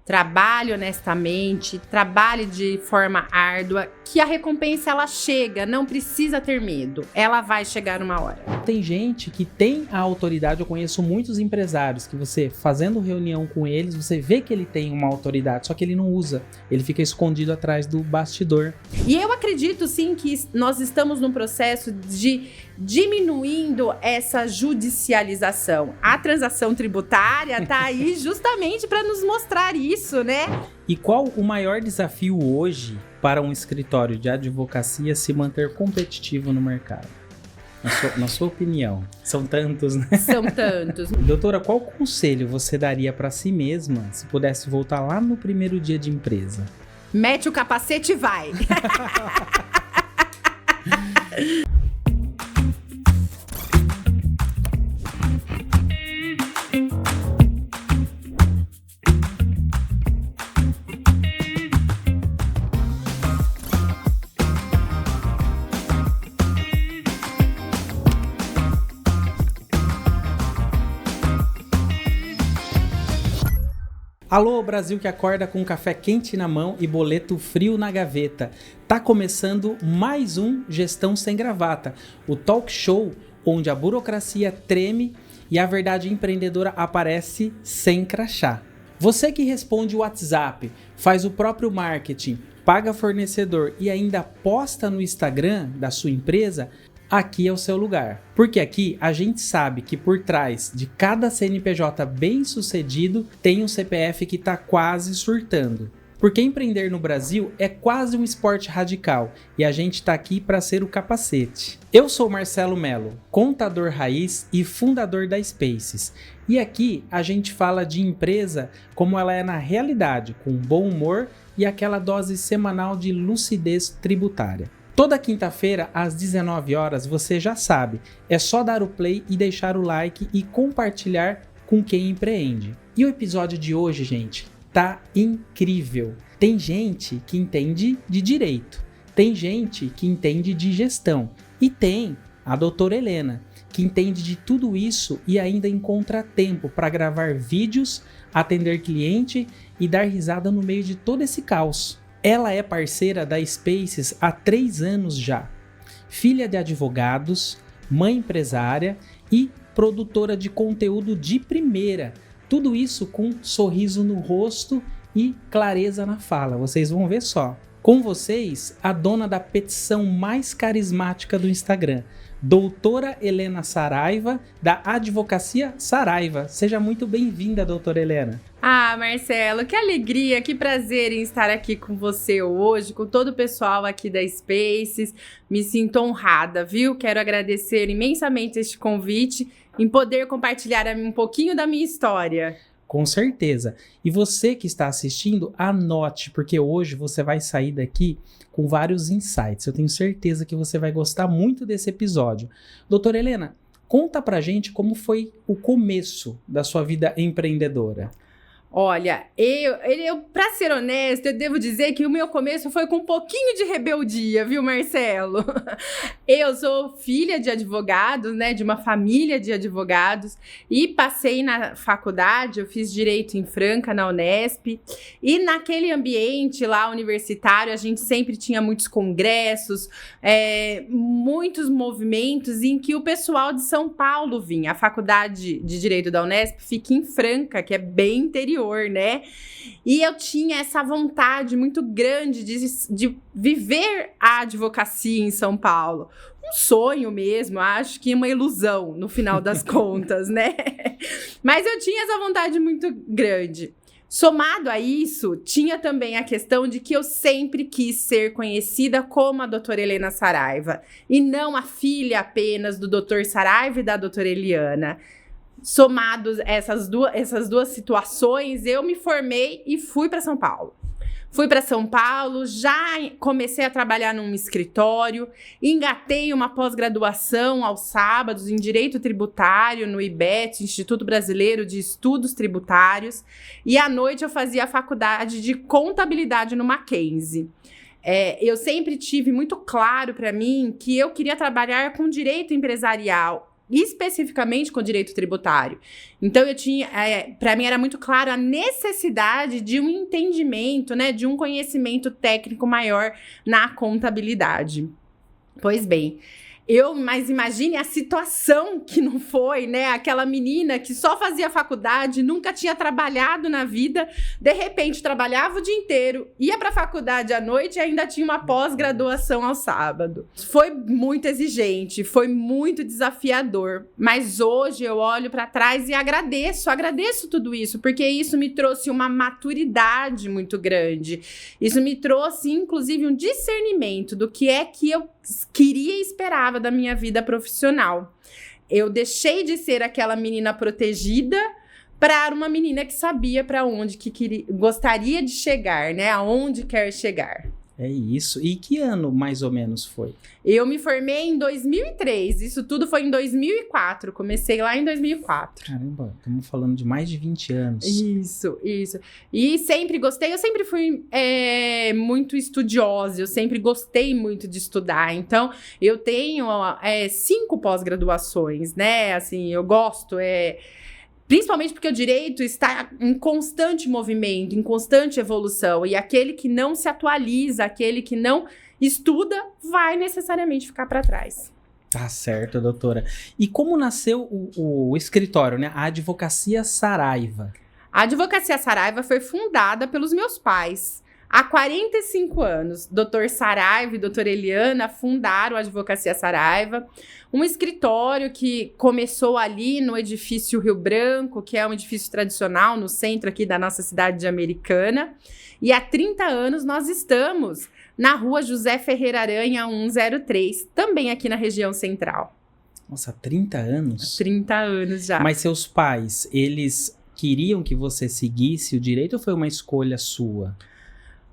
trabalhe honestamente, trabalhe de forma árdua, que a recompensa ela chega, não precisa ter medo, ela vai chegar uma hora. Tem gente que tem a autoridade, eu conheço muitos empresários que você, fazendo reunião com eles, você vê que ele tem uma autoridade, só que ele não usa, ele fica escondido atrás do bastidor. E eu acredito sim que nós estamos num processo de diminuindo essa judicialização. A transação tributária está aí justamente para nos mostrar isso, né? E qual o maior desafio hoje para um escritório de advocacia se manter competitivo no mercado? Na sua opinião, são tantos, né? São tantos. Doutora, qual conselho você daria para si mesma se pudesse voltar lá no primeiro dia de empresa? Mete o capacete e vai! Alô, Brasil que acorda com café quente na mão e boleto frio na gaveta. Tá começando mais um Gestão Sem Gravata, o talk show onde a burocracia treme e a verdade empreendedora aparece sem crachá. Você que responde o WhatsApp, faz o próprio marketing, paga fornecedor e ainda posta no Instagram da sua empresa, aqui é o seu lugar. Porque aqui a gente sabe que por trás de cada CNPJ bem sucedido tem um CPF que está quase surtando. Porque empreender no Brasil é quase um esporte radical e a gente está aqui para ser o capacete. Eu sou Marcelo Mello, contador raiz e fundador da Spaces. E aqui a gente fala de empresa como ela é na realidade, com bom humor e aquela dose semanal de lucidez tributária. Toda quinta-feira, às 19 horas, você já sabe, é só dar o play e deixar o like e compartilhar com quem empreende. E o episódio de hoje, gente, tá incrível. Tem gente que entende de direito, tem gente que entende de gestão e tem a doutora Helena, que entende de tudo isso e ainda encontra tempo para gravar vídeos, atender cliente e dar risada no meio de todo esse caos. Ela é parceira da Spaces há 3 anos já, filha de advogados, mãe empresária e produtora de conteúdo de primeira. Tudo isso com sorriso no rosto e clareza na fala, vocês vão ver só. Com vocês, a dona da petição mais carismática do Instagram, doutora Helena Saraiva, da Advocacia Saraiva. Seja muito bem-vinda, doutora Helena. Ah, Marcelo, que alegria, que prazer em estar aqui com você hoje, com todo o pessoal aqui da Spaces. Me sinto honrada, viu? Quero agradecer imensamente este convite em poder compartilhar um pouquinho da minha história. Com certeza. E você que está assistindo, anote, porque hoje você vai sair daqui com vários insights. Eu tenho certeza que você vai gostar muito desse episódio. Doutora Helena, conta pra gente como foi o começo da sua vida empreendedora. Olha, eu para ser honesta, eu devo dizer que o meu começo foi com um pouquinho de rebeldia, viu, Marcelo? Eu sou filha de advogados, né, de uma família de advogados, e passei na faculdade, eu fiz Direito em Franca, na Unesp, e naquele ambiente lá universitário, a gente sempre tinha muitos congressos, muitos movimentos em que o pessoal de São Paulo vinha. A faculdade de Direito da Unesp fica em Franca, que é bem interior, né? E eu tinha essa vontade muito grande de viver a advocacia em São Paulo. Um sonho mesmo, acho que uma ilusão no final das contas, né? Mas eu tinha essa vontade muito grande. Somado a isso, tinha também a questão de que eu sempre quis ser conhecida como a doutora Helena Saraiva, e não a filha apenas do doutor Saraiva e da doutora Eliana. Somados essas duas situações, eu me formei e fui para São Paulo. Fui para São Paulo, já comecei a trabalhar num escritório, engatei uma pós-graduação aos sábados em Direito Tributário no IBET, Instituto Brasileiro de Estudos Tributários, e à noite eu fazia a faculdade de Contabilidade no Mackenzie. Eu sempre tive muito claro para mim que eu queria trabalhar com direito empresarial, especificamente com o direito tributário. Então, para mim era muito claro a necessidade de um entendimento, né, de um conhecimento técnico maior na contabilidade. Pois bem, mas imagine a situação que não foi, né? Aquela menina que só fazia faculdade, nunca tinha trabalhado na vida, de repente trabalhava o dia inteiro, ia para a faculdade à noite e ainda tinha uma pós-graduação ao sábado. Foi muito exigente, foi muito desafiador, mas hoje eu olho para trás e agradeço tudo isso, porque isso me trouxe uma maturidade muito grande. Isso me trouxe, inclusive, um discernimento do que é que eu queria e esperava da minha vida profissional. Eu deixei de ser aquela menina protegida para uma menina que sabia para onde gostaria de chegar, né? Aonde quer chegar. É isso. E que ano, mais ou menos, foi? Eu me formei em 2003. Isso tudo foi em 2004. Comecei lá em 2004. Caramba, estamos falando de mais de 20 anos. Isso. E sempre gostei. Eu sempre fui muito estudiosa. Eu sempre gostei muito de estudar. Então, eu tenho 5 pós-graduações, né? Assim, eu gosto. Principalmente porque o direito está em constante movimento, em constante evolução. E aquele que não se atualiza, aquele que não estuda, vai necessariamente ficar para trás. Tá certo, doutora. E como nasceu o escritório, né? A Advocacia Saraiva? A Advocacia Saraiva foi fundada pelos meus pais. Há 45 anos, Dr. Saraiva e doutora Eliana fundaram a Advocacia Saraiva, um escritório que começou ali no edifício Rio Branco, que é um edifício tradicional no centro aqui da nossa cidade de Americana. E há 30 anos nós estamos na rua José Ferreira Aranha 103, também aqui na região central. Nossa, 30 anos? 30 anos já. Mas seus pais, eles queriam que você seguisse o direito ou foi uma escolha sua?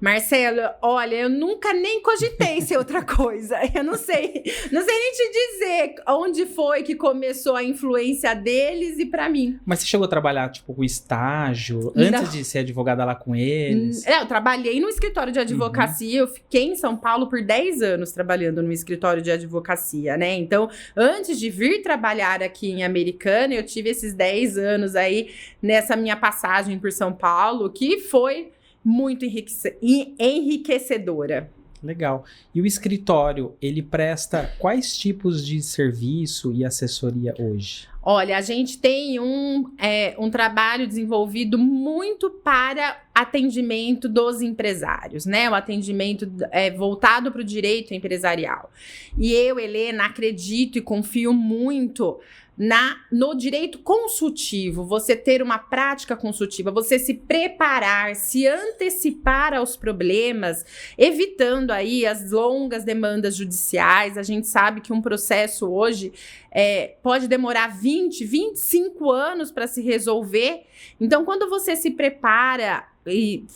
Marcelo, olha, eu nunca nem cogitei ser outra coisa. Eu não sei nem te dizer onde foi que começou a influência deles e pra mim. Mas você chegou a trabalhar, tipo, com estágio, antes de ser advogada lá com eles? Eu trabalhei no escritório de advocacia, eu fiquei em São Paulo por 10 anos trabalhando no escritório de advocacia, né? Então, antes de vir trabalhar aqui em Americana, eu tive esses 10 anos aí nessa minha passagem por São Paulo, que foi muito enriquecedora. Legal. E o escritório, ele presta quais tipos de serviço e assessoria hoje? Olha, a gente tem um trabalho desenvolvido muito para atendimento dos empresários, né? O atendimento voltado para o direito empresarial. E eu, Helena, acredito e confio muito no direito consultivo, você ter uma prática consultiva, você se preparar, se antecipar aos problemas, evitando aí as longas demandas judiciais. A gente sabe que um processo hoje pode demorar 20, 25 anos para se resolver. Então, quando você se prepara e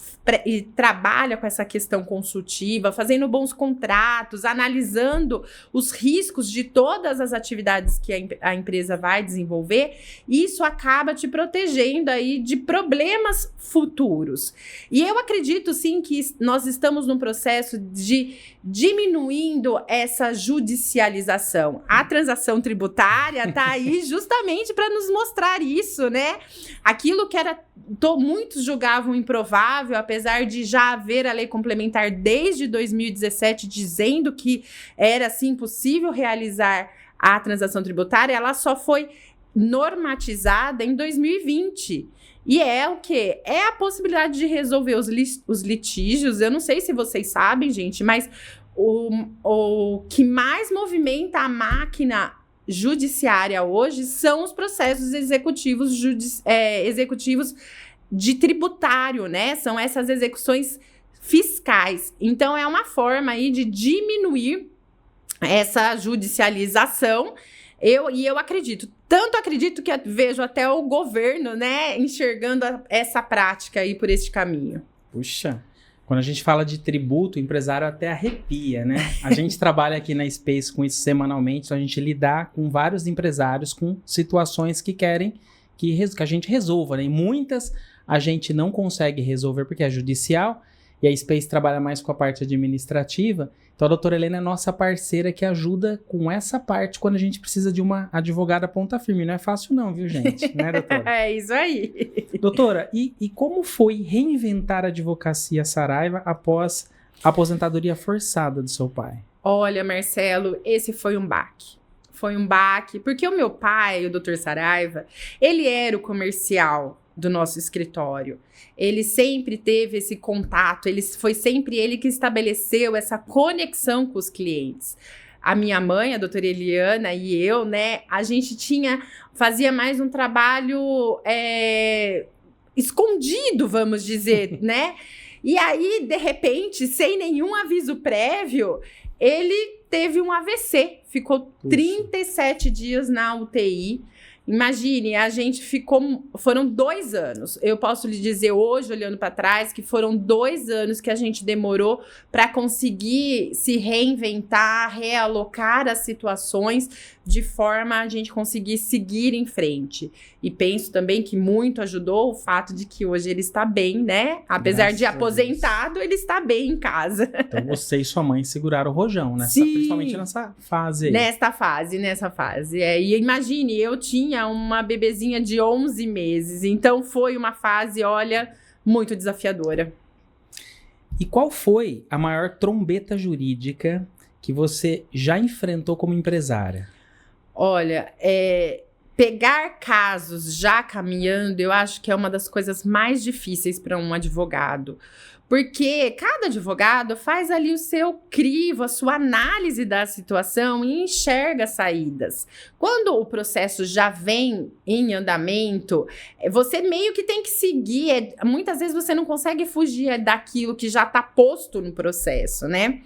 trabalha com essa questão consultiva, fazendo bons contratos, analisando os riscos de todas as atividades que a empresa vai desenvolver, isso acaba te protegendo aí de problemas futuros. E eu acredito sim que nós estamos num processo de diminuindo essa judicialização. A transação tributária está aí justamente para nos mostrar isso, né? Aquilo que muitos julgavam improvável, apesar de já haver a lei complementar desde 2017 dizendo que era assim possível realizar a transação tributária, ela só foi normatizada em 2020. E é o quê? É a possibilidade de resolver os litígios. Eu não sei se vocês sabem, gente, mas o que mais movimenta a máquina judiciária hoje são os processos executivos de tributário, né? São essas execuções fiscais. Então, é uma forma aí de diminuir essa judicialização. Eu acredito. Tanto acredito que vejo até o governo, né, enxergando essa prática aí por este caminho. Puxa, quando a gente fala de tributo, o empresário até arrepia, né? A gente trabalha aqui na Space com isso semanalmente, então a gente lidar com vários empresários com situações que querem que a gente resolva, né? E muitas a gente não consegue resolver porque é judicial, e a Space trabalha mais com a parte administrativa. Então a doutora Helena é nossa parceira que ajuda com essa parte quando a gente precisa de uma advogada ponta firme. Não é fácil não, viu, gente? Né, doutora? É isso aí. Doutora, e como foi reinventar a advocacia Saraiva após a aposentadoria forçada do seu pai? Olha, Marcelo, esse foi um baque. Foi um baque, porque o meu pai, o Dr. Saraiva, ele era o comercial do nosso escritório. Ele sempre teve esse contato, foi sempre ele que estabeleceu essa conexão com os clientes. A minha mãe, a doutora Eliana e eu, né, a gente fazia mais um trabalho escondido, vamos dizer, né? E aí, de repente, sem nenhum aviso prévio, ele teve um AVC, ficou 37 dias na UTI. Imagine, foram 2 anos. Eu posso lhe dizer hoje, olhando para trás, que foram 2 anos que a gente demorou para conseguir se reinventar, realocar as situações de forma a gente conseguir seguir em frente. E penso também que muito ajudou o fato de que hoje ele está bem, né? Apesar de aposentado, ele está bem em casa. Então você e sua mãe seguraram o rojão, né? Sim. Principalmente nessa fase aí. Nessa fase. E imagine, eu tinha uma bebezinha de 11 meses, então foi uma fase, olha, muito desafiadora. E qual foi a maior trombeta jurídica que você já enfrentou como empresária? Olha, pegar casos já caminhando, eu acho que é uma das coisas mais difíceis para um advogado. Porque cada advogado faz ali o seu crivo, a sua análise da situação e enxerga saídas. Quando o processo já vem em andamento, você meio que tem que seguir. Muitas vezes você não consegue fugir daquilo que já está posto no processo, né?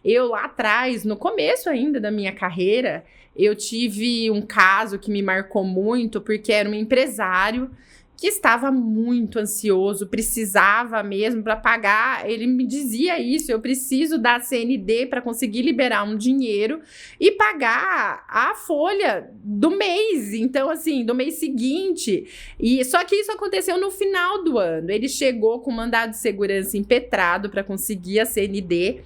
Eu lá atrás, no começo ainda da minha carreira, eu tive um caso que me marcou muito, porque era um empresário que estava muito ansioso, precisava mesmo para pagar. Ele me dizia isso: eu preciso da CND para conseguir liberar um dinheiro e pagar a folha do mês. Então, assim, do mês seguinte. E só que isso aconteceu no final do ano. Ele chegou com mandado de segurança impetrado para conseguir a CND.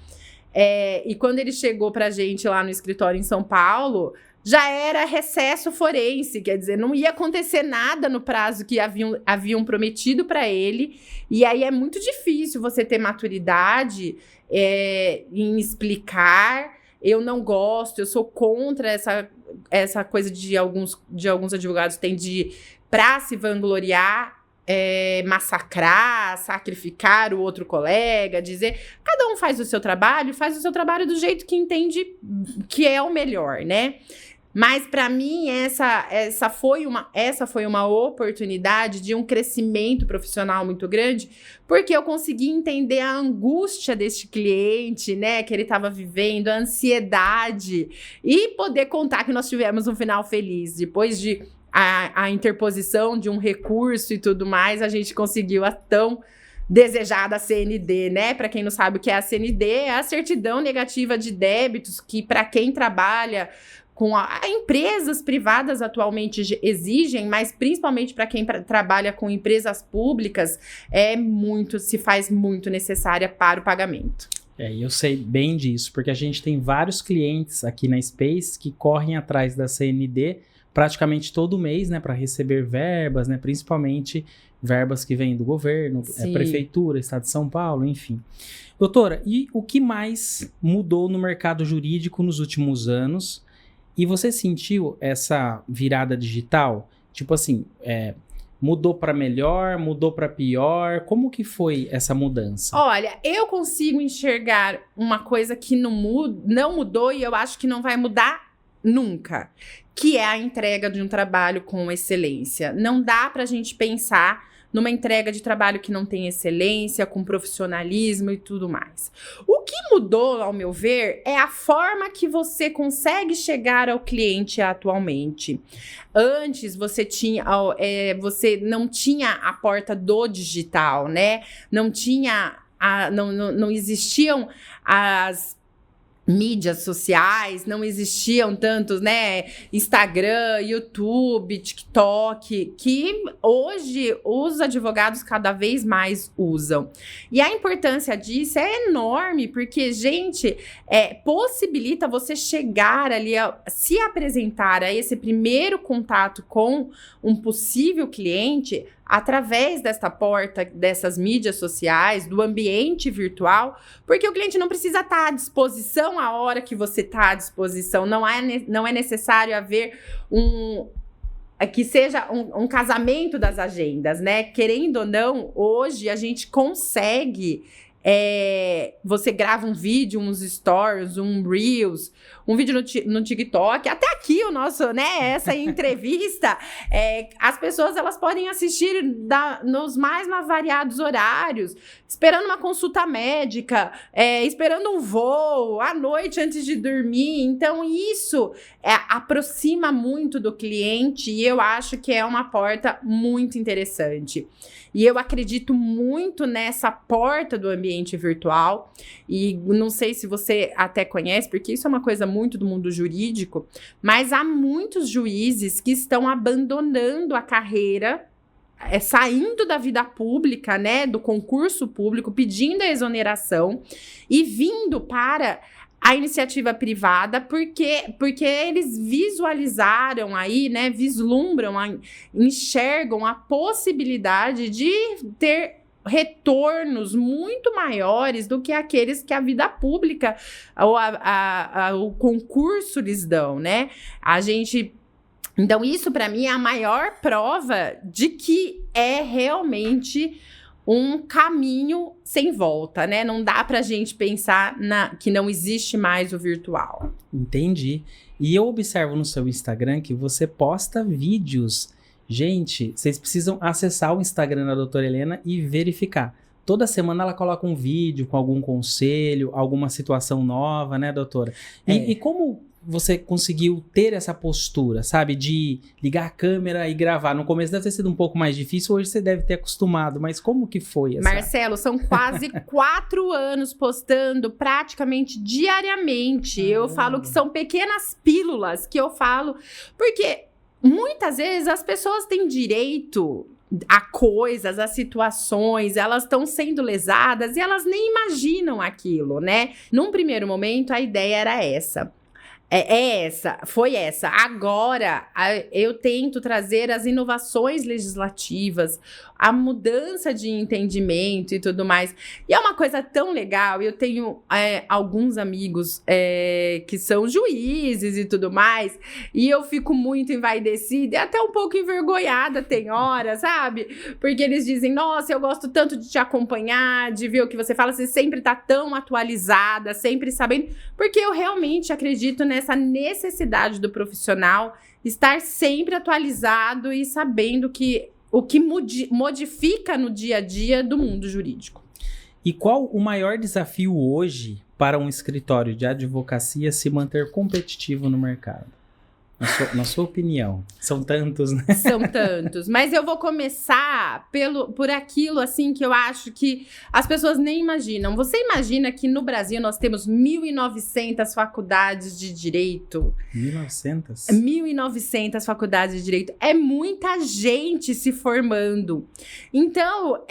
E quando ele chegou para a gente lá no escritório em São Paulo, já era recesso forense, quer dizer, não ia acontecer nada no prazo que haviam prometido para ele. E aí é muito difícil você ter maturidade em explicar. Eu não gosto, eu sou contra essa coisa de alguns advogados têm para se vangloriar, massacrar, sacrificar o outro colega, dizer, cada um faz o seu trabalho do jeito que entende que é o melhor, né? Mas para mim essa foi uma oportunidade de um crescimento profissional muito grande, porque eu consegui entender a angústia deste cliente, né, que ele estava vivendo, a ansiedade, e poder contar que nós tivemos um final feliz. Depois de a interposição de um recurso e tudo mais, a gente conseguiu a tão desejada CND, né? Para quem não sabe o que é a CND, é a certidão negativa de débitos, que para quem trabalha com empresas privadas atualmente exigem, mas principalmente para quem trabalha com empresas públicas, se faz muito necessária para o pagamento. Eu sei bem disso, porque a gente tem vários clientes aqui na Space que correm atrás da CND praticamente todo mês, né, para receber verbas, né, principalmente verbas que vêm do governo, prefeitura, estado de São Paulo, enfim. Doutora, e o que mais mudou no mercado jurídico nos últimos anos? E você sentiu essa virada digital? Tipo assim, mudou para melhor, mudou para pior? Como que foi essa mudança? Olha, eu consigo enxergar uma coisa que não mudou e eu acho que não vai mudar nunca, que é a entrega de um trabalho com excelência. Não dá pra gente pensar numa entrega de trabalho que não tem excelência, com profissionalismo e tudo mais. O que mudou, ao meu ver, é a forma que você consegue chegar ao cliente atualmente. Antes, você não tinha a porta do digital, né? Não existiam mídias sociais, não existiam tantos, né, Instagram, YouTube, TikTok, que hoje os advogados cada vez mais usam. E a importância disso é enorme, porque, gente, possibilita você chegar ali, se apresentar a esse primeiro contato com um possível cliente através desta porta, dessas mídias sociais, do ambiente virtual, porque o cliente não precisa estar à disposição a hora que você está à disposição, não é necessário haver que seja um casamento das agendas, né? Querendo ou não, hoje a gente consegue... você grava um vídeo, uns stories, um Reels, um vídeo no TikTok, até aqui o nosso, né, essa entrevista, as pessoas, elas podem assistir nos mais variados horários, esperando uma consulta médica, esperando um voo, à noite antes de dormir. Então isso aproxima muito do cliente, e eu acho que é uma porta muito interessante. E eu acredito muito nessa porta do ambiente virtual, e não sei se você até conhece, porque isso é uma coisa muito do mundo jurídico, mas há muitos juízes que estão abandonando a carreira, saindo da vida pública, né, do concurso público, pedindo a exoneração e vindo para a iniciativa privada, porque eles visualizaram aí, né, vislumbram, enxergam a possibilidade de ter retornos muito maiores do que aqueles que a vida pública ou o concurso lhes dão, né? Então, isso para mim é a maior prova de que é realmente um caminho sem volta, né? Não dá pra gente pensar que não existe mais o virtual. Entendi. E eu observo no seu Instagram que você posta vídeos. Gente, vocês precisam acessar o Instagram da doutora Helena e verificar. Toda semana ela coloca um vídeo com algum conselho, alguma situação nova, né, doutora? E como você conseguiu ter essa postura, sabe? De ligar a câmera e gravar. No começo deve ter sido um pouco mais difícil, hoje você deve ter acostumado, mas como que foi essa... Marcelo, são quase 4 anos postando praticamente diariamente. Eu falo que são pequenas pílulas que eu falo, porque muitas vezes as pessoas têm direito a coisas, a situações, elas estão sendo lesadas e elas nem imaginam aquilo, né? Num primeiro momento, a ideia era essa. Foi essa. Agora, eu tento trazer as inovações legislativas, a mudança de entendimento e tudo mais. E é uma coisa tão legal. Eu tenho alguns amigos que são juízes e tudo mais, e eu fico muito envaidecida e até um pouco envergonhada, tem hora, sabe? Porque eles dizem, nossa, eu gosto tanto de te acompanhar, de ver o que você fala, você sempre tá tão atualizada, sempre sabendo, porque eu realmente acredito nessa necessidade do profissional estar sempre atualizado e sabendo o que modifica no dia a dia do mundo jurídico. E qual o maior desafio hoje para um escritório de advocacia se manter competitivo no mercado? Na sua opinião, são tantos, né? São tantos, mas eu vou começar por aquilo, assim, que eu acho que as pessoas nem imaginam. Você imagina que no Brasil nós temos 1.900 faculdades de direito? 1.900? 1.900 faculdades de direito. É muita gente se formando. Então,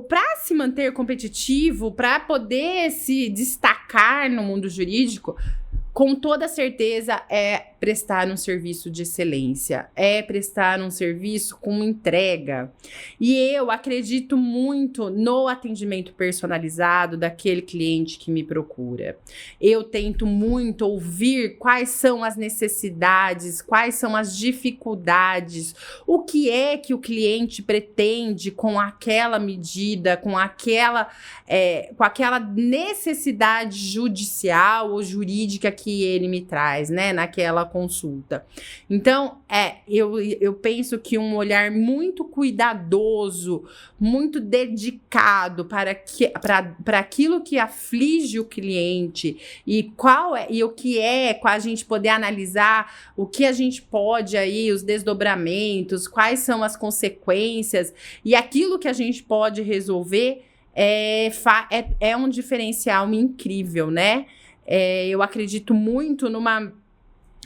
para se manter competitivo, para poder se destacar no mundo jurídico, com toda certeza prestar um serviço de excelência, prestar um serviço com entrega. E eu acredito muito no atendimento personalizado daquele cliente que me procura. Eu tento muito ouvir quais são as necessidades, quais são as dificuldades, o que é que o cliente pretende com aquela medida, com aquela necessidade judicial ou jurídica que ele me traz, né, naquela consulta. Então, eu penso que um olhar muito cuidadoso, muito dedicado para aquilo que aflige o cliente e o que a gente poder analisar o que a gente pode aí, os desdobramentos, quais são as consequências e aquilo que a gente pode resolver é um diferencial incrível, né? Eu acredito muito numa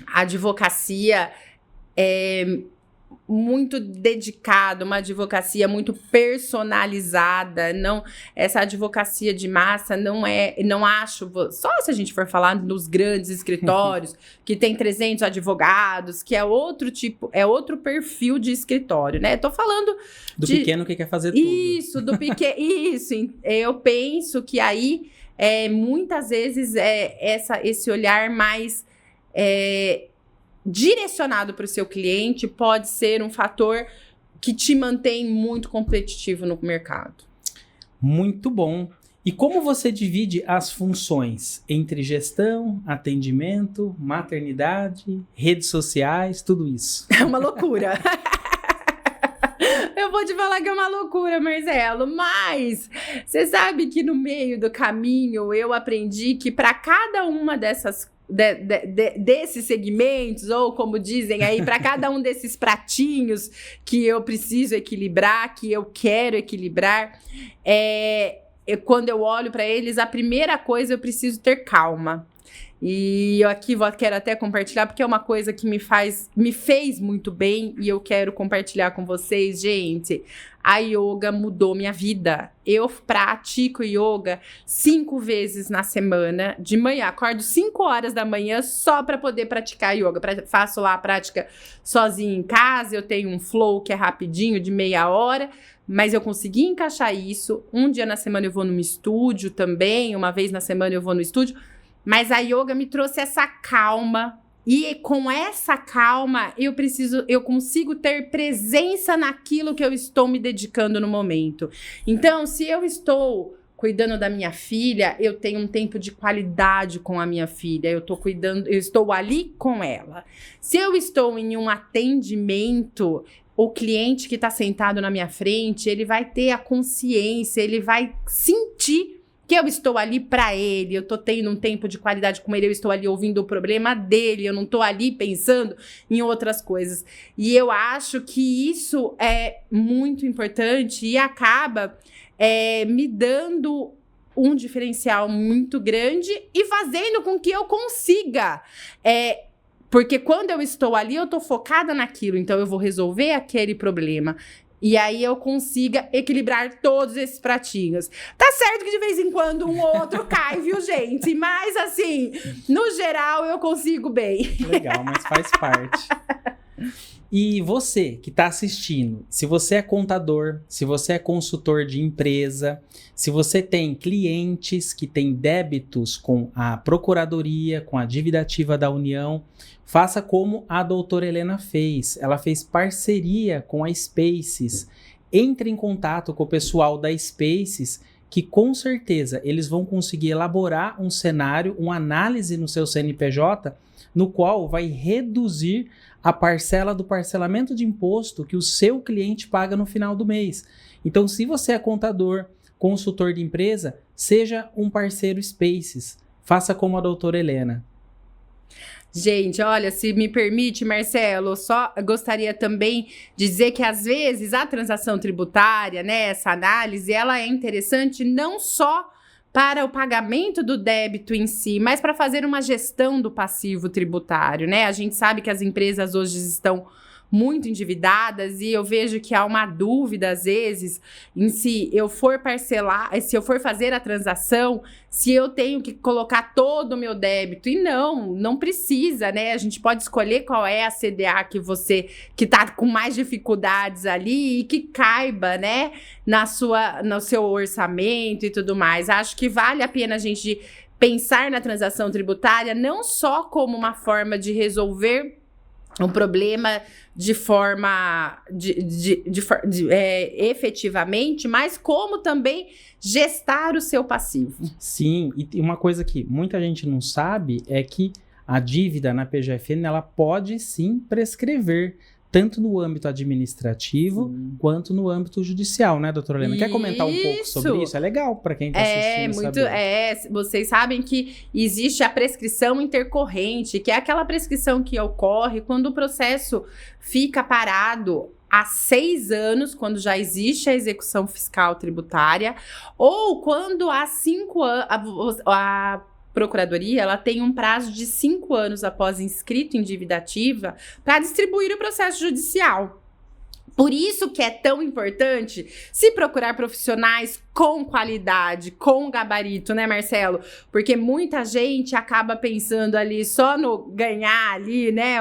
advocacia muito dedicada, uma advocacia muito personalizada, não, essa advocacia de massa não acho, só se a gente for falar dos grandes escritórios, que tem 300 advogados, que é outro tipo, é outro perfil de escritório, né? Tô falando do pequeno que quer fazer tudo. Isso, do pequeno, isso, eu penso que aí, muitas vezes, esse olhar mais direcionado para o seu cliente pode ser um fator que te mantém muito competitivo no mercado. Muito bom. E como você divide as funções entre gestão, atendimento, maternidade, redes sociais, tudo isso? É uma loucura. Eu vou te falar que é uma loucura, Marcelo, mas você sabe que no meio do caminho eu aprendi que para cada uma desses segmentos, ou como dizem aí, para cada um desses pratinhos que eu preciso equilibrar, que eu quero equilibrar, quando eu olho para eles, a primeira coisa eu preciso ter calma. E eu aqui quero até compartilhar, porque é uma coisa que me fez muito bem e eu quero compartilhar com vocês, gente. A yoga mudou minha vida. Eu pratico yoga 5 vezes na semana, de manhã. Acordo 5 horas da manhã só para poder praticar yoga. Faço lá a prática sozinha em casa, eu tenho um flow que é rapidinho, de meia hora, mas eu consegui encaixar isso. Um dia na semana eu vou no estúdio também, uma vez na semana eu vou no estúdio. Mas a yoga me trouxe essa calma, e com essa calma eu consigo ter presença naquilo que eu estou me dedicando no momento. Então, se eu estou cuidando da minha filha, eu tenho um tempo de qualidade com a minha filha, eu estou ali com ela. Se eu estou em um atendimento, o cliente que está sentado na minha frente, ele vai ter a consciência, ele vai sentir que eu estou ali para ele, eu estou tendo um tempo de qualidade com ele, eu estou ali ouvindo o problema dele, eu não estou ali pensando em outras coisas. E eu acho que isso é muito importante e acaba me dando um diferencial muito grande e fazendo com que eu consiga. Porque quando eu estou ali, eu estou focada naquilo, então eu vou resolver aquele problema. E aí eu consiga equilibrar todos esses pratinhos. Tá certo que de vez em quando um ou outro cai, viu, gente? Mas assim, no geral eu consigo bem. Legal, mas faz parte. E você que está assistindo, se você é contador, se você é consultor de empresa, se você tem clientes que têm débitos com a Procuradoria, com a dívida ativa da União, faça como a doutora Helena fez. Ela fez parceria com a Spaces. Entre em contato com o pessoal da Spaces, que com certeza eles vão conseguir elaborar um cenário, uma análise no seu CNPJ, no qual vai reduzir a parcela do parcelamento de imposto que o seu cliente paga no final do mês. Então, se você é contador, consultor de empresa, seja um parceiro Spaces. Faça como a doutora Helena. Gente, olha, se me permite, Marcelo, só gostaria também de dizer que às vezes a transação tributária, né, essa análise, ela é interessante não só para o pagamento do débito em si, mas para fazer uma gestão do passivo tributário, né? A gente sabe que as empresas hoje estão muito endividadas e eu vejo que há uma dúvida, às vezes, em se eu for parcelar, se eu for fazer a transação, se eu tenho que colocar todo o meu débito. E não precisa, né? A gente pode escolher qual é a CDA que tá com mais dificuldades ali e que caiba, né, no seu orçamento e tudo mais. Acho que vale a pena a gente pensar na transação tributária não só como uma forma de resolver um problema de forma efetivamente, mas como também gestar o seu passivo. Sim, e uma coisa que muita gente não sabe é que a dívida na PGFN ela pode sim prescrever, tanto no âmbito administrativo quanto no âmbito judicial, né, doutora Helena? Quer comentar um pouco sobre isso? É legal para quem está assistindo saber. Vocês sabem que existe a prescrição intercorrente, que é aquela prescrição que ocorre quando o processo fica parado há 6 anos, quando já existe a execução fiscal tributária, ou quando há 5 anos... procuradoria, ela tem um prazo de 5 anos após inscrito em dívida ativa para distribuir o processo judicial. Por isso que é tão importante se procurar profissionais com qualidade, com gabarito, né, Marcelo? Porque muita gente acaba pensando ali só no ganhar ali, né,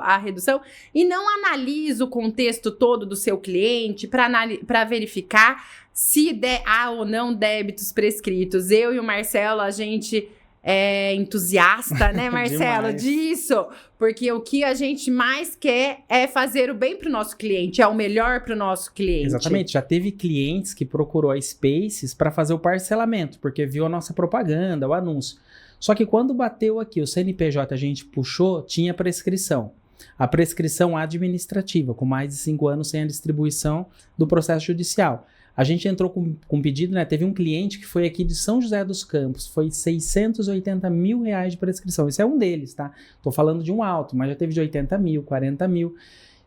a redução, e não analisa o contexto todo do seu cliente para verificar se há ou não débitos prescritos. Eu e o Marcelo, a gente é entusiasta, né, Marcelo, disso, porque o que a gente mais quer é fazer o bem para o nosso cliente, é o melhor para o nosso cliente. Exatamente, já teve clientes que procurou a Spaces para fazer o parcelamento, porque viu a nossa propaganda, o anúncio. Só que quando bateu aqui o CNPJ, a gente puxou, tinha prescrição. A prescrição administrativa, com mais de 5 anos sem a distribuição do processo judicial. A gente entrou com pedido, né? Teve um cliente que foi aqui de São José dos Campos, foi 680 mil reais de prescrição. Esse é um deles, tá? Tô falando de um alto, mas já teve de 80 mil, 40 mil.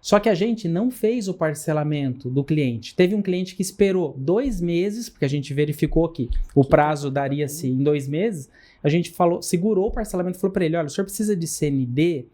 Só que a gente não fez o parcelamento do cliente. Teve um cliente que esperou 2 meses, porque a gente verificou que o prazo daria-se em 2 meses. A gente falou, segurou o parcelamento e falou para ele, olha, o senhor precisa de CND,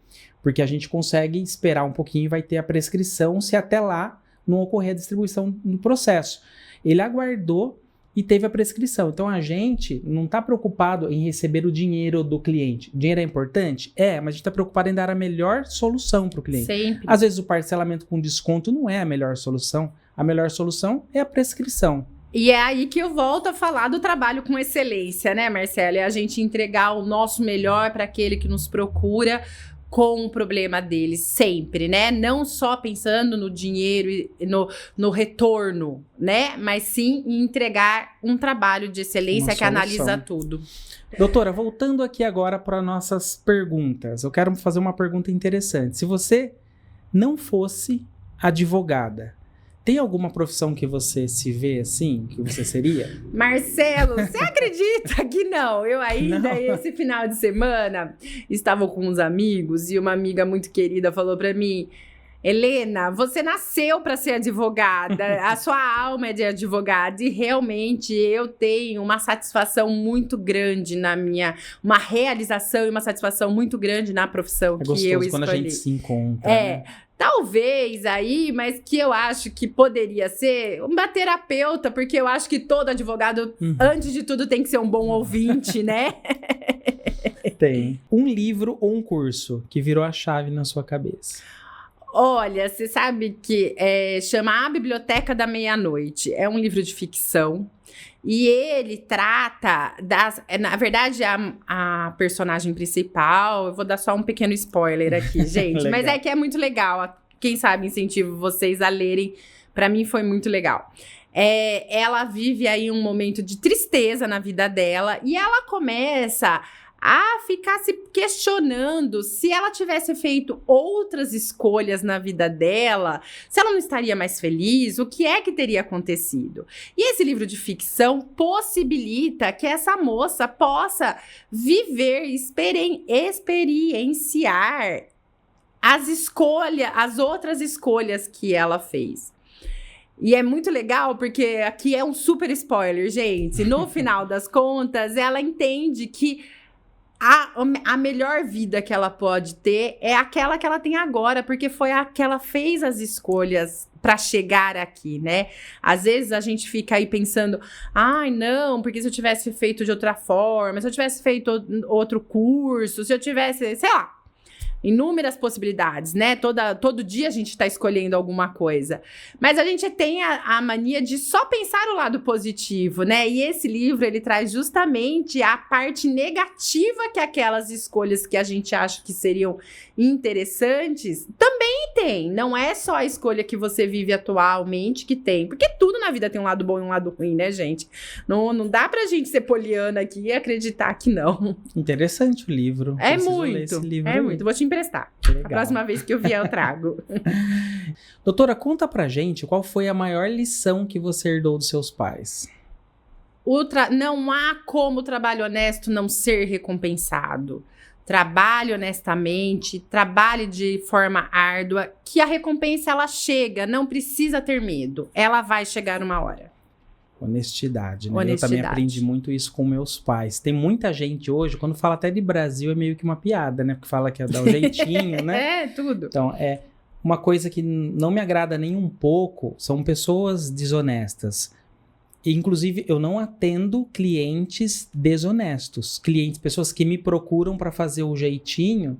porque a gente consegue esperar um pouquinho e vai ter a prescrição se até lá não ocorrer a distribuição do processo. Ele aguardou e teve a prescrição. Então, a gente não está preocupado em receber o dinheiro do cliente. O dinheiro é importante? É, mas a gente está preocupado em dar a melhor solução para o cliente. Sempre. Às vezes, o parcelamento com desconto não é a melhor solução. A melhor solução é a prescrição. E é aí que eu volto a falar do trabalho com excelência, né, Marcelo? É a gente entregar o nosso melhor para aquele que nos procura com o problema deles, sempre, né? Não só pensando no dinheiro e no retorno, né? Mas sim em entregar um trabalho de excelência que analisa tudo. Doutora, voltando aqui agora para nossas perguntas. Eu quero fazer uma pergunta interessante. Se você não fosse advogada, tem alguma profissão que você se vê assim, que você seria? Marcelo, você acredita que não? Eu ainda, esse final de semana, estava com uns amigos e uma amiga muito querida falou para mim, Helena, você nasceu para ser advogada, a sua alma é de advogada e realmente eu tenho uma satisfação muito grande uma realização e uma satisfação muito grande na profissão que eu escolhi. É gostoso quando a gente se encontra, né? Talvez aí, mas que eu acho que poderia ser uma terapeuta, porque eu acho que todo advogado, antes de tudo, tem que ser um bom ouvinte, né? Tem. Um livro ou um curso que virou a chave na sua cabeça? Olha, você sabe que chama A Biblioteca da Meia-Noite. É um livro de ficção. E ele trata na verdade, a personagem principal, eu vou dar só um pequeno spoiler aqui, gente, mas é que é muito legal, quem sabe incentivo vocês a lerem, pra mim foi muito legal. Ela vive aí um momento de tristeza na vida dela, e ela começa a ficar se questionando se ela tivesse feito outras escolhas na vida dela, se ela não estaria mais feliz, o que é que teria acontecido. E esse livro de ficção possibilita que essa moça possa viver, experienciar as outras escolhas que ela fez. E é muito legal, porque aqui é um super spoiler, gente. No final das contas, ela entende que a melhor vida que ela pode ter é aquela que ela tem agora, porque foi a que ela fez as escolhas para chegar aqui, né? Às vezes a gente fica aí pensando, ai, não, porque se eu tivesse feito de outra forma, se eu tivesse feito outro curso, se eu tivesse, sei lá, inúmeras possibilidades, né? Todo dia a gente tá escolhendo alguma coisa. Mas a gente tem a mania de só pensar o lado positivo, né? E esse livro, ele traz justamente a parte negativa que aquelas escolhas que a gente acha que seriam interessantes também tem. Não é só a escolha que você vive atualmente que tem. Porque tudo na vida tem um lado bom e um lado ruim, né, gente? Não dá pra gente ser poliana aqui e acreditar que não. Interessante o livro. É muito. Vou te emprestar. Legal. A próxima vez que eu vier, eu trago. Doutora, conta pra gente qual foi a maior lição que você herdou dos seus pais. Não há como o trabalho honesto não ser recompensado. Trabalhe honestamente, trabalhe de forma árdua, que a recompensa ela chega, não precisa ter medo. Ela vai chegar uma hora. Honestidade, né? Eu Honestidade. também aprendi muito isso com meus pais. Tem muita gente hoje, quando fala até de Brasil, é meio que uma piada, né? Porque fala que é dar um jeitinho, né? É, tudo. Então, é uma coisa que não me agrada nem um pouco, são pessoas desonestas. E, inclusive, eu não atendo clientes desonestos. Pessoas que me procuram para fazer o jeitinho.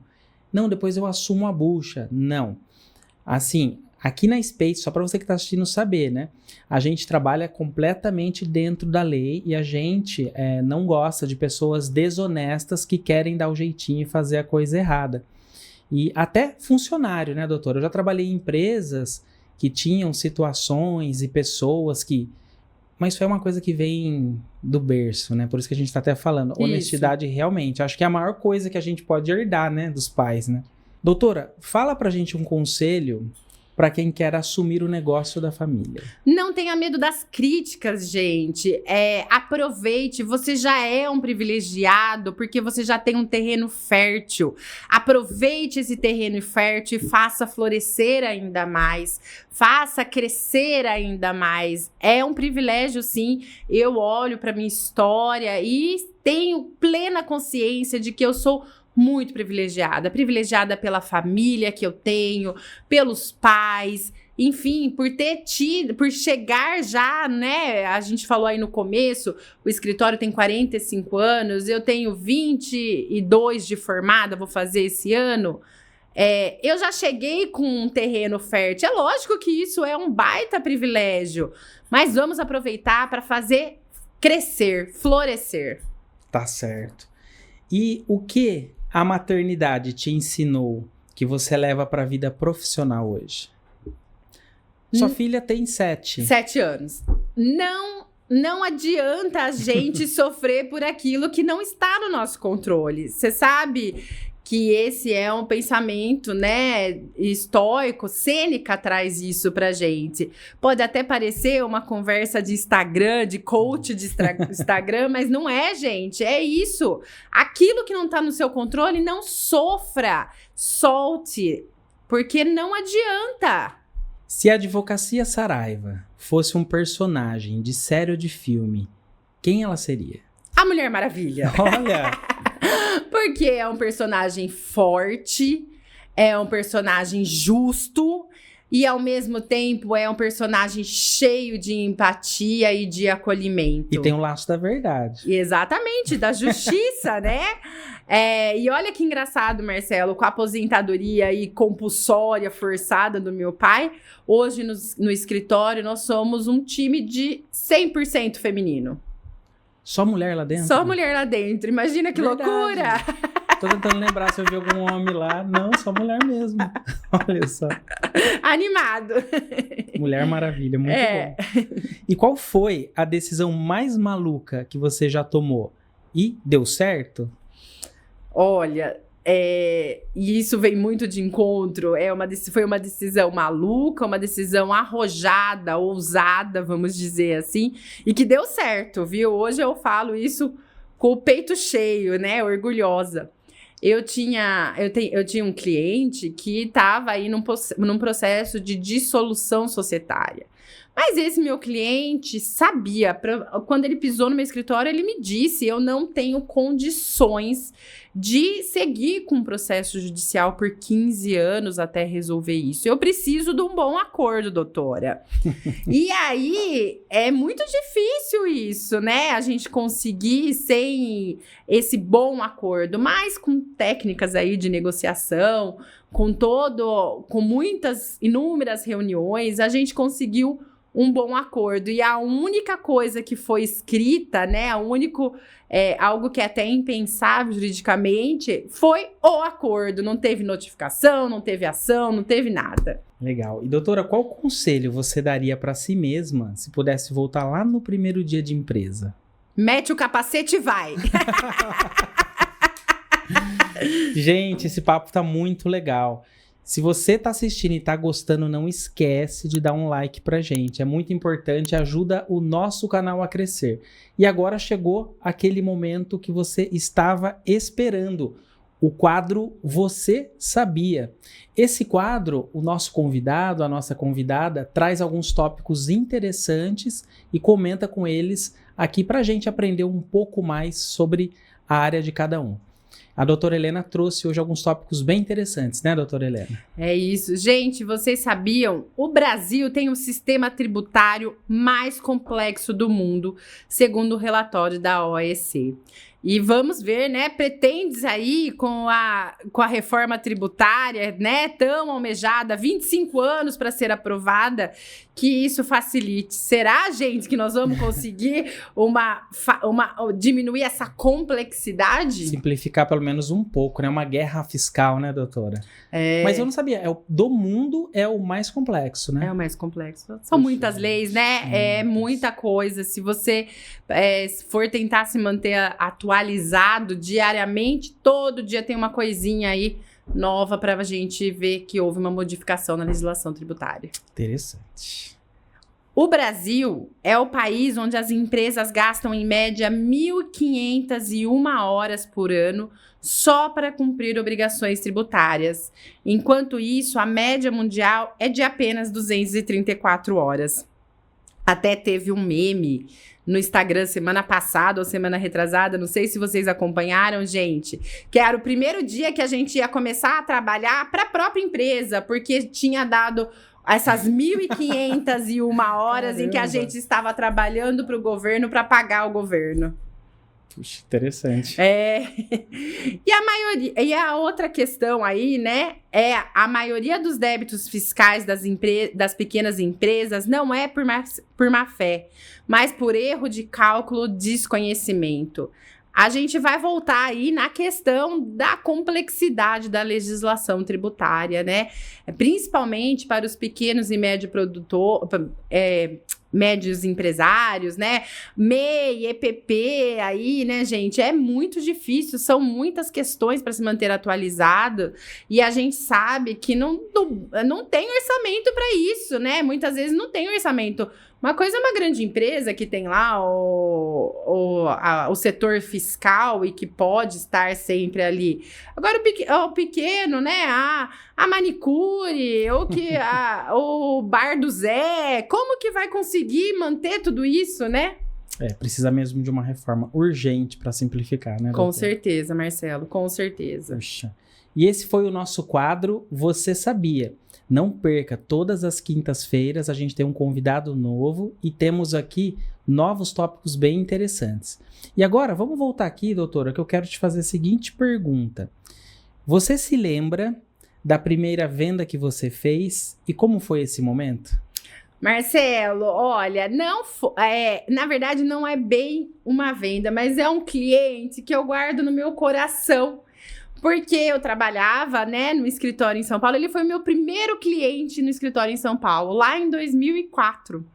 Não, depois eu assumo a bucha. Não. Assim, aqui na Space, só para você que está assistindo saber, né? A gente trabalha completamente dentro da lei e a gente não gosta de pessoas desonestas que querem dar o jeitinho e fazer a coisa errada. E até funcionário, né, doutor? Eu já trabalhei em empresas que tinham situações e pessoas que... Mas foi uma coisa que vem do berço, né? Por isso que a gente está até falando. Isso. Honestidade, realmente. Acho que é a maior coisa que a gente pode herdar, né? Dos pais, né? Doutora, fala pra gente um conselho para quem quer assumir o negócio da família. Não tenha medo das críticas, gente. Aproveite, você já é um privilegiado porque você já tem um terreno fértil. Aproveite esse terreno fértil e faça florescer ainda mais. Faça crescer ainda mais. É um privilégio, sim. Eu olho para minha história e tenho plena consciência de que eu sou muito privilegiada pela família que eu tenho, pelos pais, enfim, por chegar já, né? A gente falou aí no começo, o escritório tem 45 anos, eu tenho 22 de formada, vou fazer esse ano. Eu já cheguei com um terreno fértil. É lógico que isso é um baita privilégio, mas vamos aproveitar para fazer crescer, florescer. Tá certo. E o que a maternidade te ensinou que você leva para a vida profissional hoje? Sua filha tem 7. 7 anos. Não adianta a gente sofrer por aquilo que não está no nosso controle. Você sabe que esse é um pensamento, né, estoico. Sêneca traz isso pra gente. Pode até parecer uma conversa de Instagram, de coach de Instagram, mas não é, gente. É isso. Aquilo que não tá no seu controle, não sofra. Solte, porque não adianta. Se a Advocacia Saraiva fosse um personagem de série ou de filme, quem ela seria? A Mulher Maravilha. Olha! Porque é um personagem forte, é um personagem justo e, ao mesmo tempo, é um personagem cheio de empatia e de acolhimento. E tem um laço da verdade. Exatamente, da justiça, né? E olha que engraçado, Marcelo, com a aposentadoria aí compulsória, forçada do meu pai, hoje no escritório nós somos um time de 100% feminino. Só mulher lá dentro? Só mulher lá dentro. Imagina que Verdade. loucura! Tô tentando lembrar se eu vi algum homem lá. Não, só mulher mesmo. Olha só. Animado. Mulher Maravilha, muito bom. E qual foi a decisão mais maluca que você já tomou? E deu certo? Olha, e isso vem muito de encontro. Foi uma decisão maluca, uma decisão arrojada, ousada, vamos dizer assim, e que deu certo, viu? Hoje eu falo isso com o peito cheio, né? Orgulhosa. Eu tinha um cliente que estava aí num processo de dissolução societária. Mas esse meu cliente sabia, quando ele pisou no meu escritório, ele me disse: eu não tenho condições de seguir com o processo judicial por 15 anos até resolver isso. Eu preciso de um bom acordo, doutora. E aí, é muito difícil isso, né? A gente conseguir sem esse bom acordo, mas com técnicas aí de negociação, com muitas, inúmeras reuniões, a gente conseguiu um bom acordo. E a única coisa que foi escrita, né, algo que é até impensável juridicamente, foi o acordo. Não teve notificação, não teve ação, não teve nada. Legal. E doutora, qual conselho você daria para si mesma se pudesse voltar lá no primeiro dia de empresa? Mete o capacete e vai. Gente, esse papo tá muito legal. Se você tá assistindo e tá gostando, não esquece de dar um like pra gente. É muito importante, ajuda o nosso canal a crescer. E agora chegou aquele momento que você estava esperando. o quadro Você Sabia. Esse quadro, o nosso convidado, a nossa convidada, traz alguns tópicos interessantes e comenta com eles aqui para a gente aprender um pouco mais sobre a área de cada um. A doutora Helena trouxe hoje alguns tópicos bem interessantes, né, doutora Helena? É isso. Gente, vocês sabiam? O Brasil tem o sistema tributário mais complexo do mundo, segundo o relatório da OEC. E vamos ver, né? Pretendes aí com a reforma tributária, né? Tão almejada, 25 anos para ser aprovada, que isso facilite. Será, gente, que nós vamos conseguir diminuir essa complexidade? Simplificar pelo menos um pouco, né? Uma guerra fiscal, né, doutora? Mas eu não sabia. Do mundo é o mais complexo, né? É o mais complexo. São muitas leis, né? É muita coisa. Se você for tentar se manter atualizado diariamente, todo dia tem uma coisinha aí nova para a gente ver que houve uma modificação na legislação tributária. Interessante. O Brasil é o país onde as empresas gastam em média 1.501 horas por ano só para cumprir obrigações tributárias. Enquanto isso, a média mundial é de apenas 234 horas. Até teve um meme no Instagram semana passada ou semana retrasada, não sei se vocês acompanharam, gente, que era o primeiro dia que a gente ia começar a trabalhar para a própria empresa, porque tinha dado essas 1.501 horas Caramba. em que a gente estava trabalhando para o governo para pagar o governo. Puxa, interessante. E a outra questão aí, né, é a maioria dos débitos fiscais das pequenas empresas não é por má fé, mas por erro de cálculo, desconhecimento. A gente vai voltar aí na questão da complexidade da legislação tributária, né? Principalmente para os pequenos e médios empresários, né? MEI, EPP, aí, né, gente? É muito difícil, são muitas questões para se manter atualizado e a gente sabe que não tem orçamento para isso, né? Muitas vezes não tem orçamento. Uma coisa é uma grande empresa que tem lá o setor fiscal e que pode estar sempre ali. Agora, o pequeno, né? A manicure, o bar do Zé, como que vai conseguir manter tudo isso, né? Precisa mesmo de uma reforma urgente para simplificar, né, doutora? Com certeza, Marcelo, com certeza. Puxa. E esse foi o nosso quadro Você Sabia? Não perca, todas as quintas-feiras a gente tem um convidado novo e temos aqui novos tópicos bem interessantes. E agora, vamos voltar aqui, doutora, que eu quero te fazer a seguinte pergunta. Você se lembra da primeira venda que você fez e como foi esse momento? Marcelo, olha, na verdade não é bem uma venda, mas é um cliente que eu guardo no meu coração. Porque eu trabalhava, né, no escritório em São Paulo. Ele foi meu primeiro cliente no escritório em São Paulo, lá em 2004.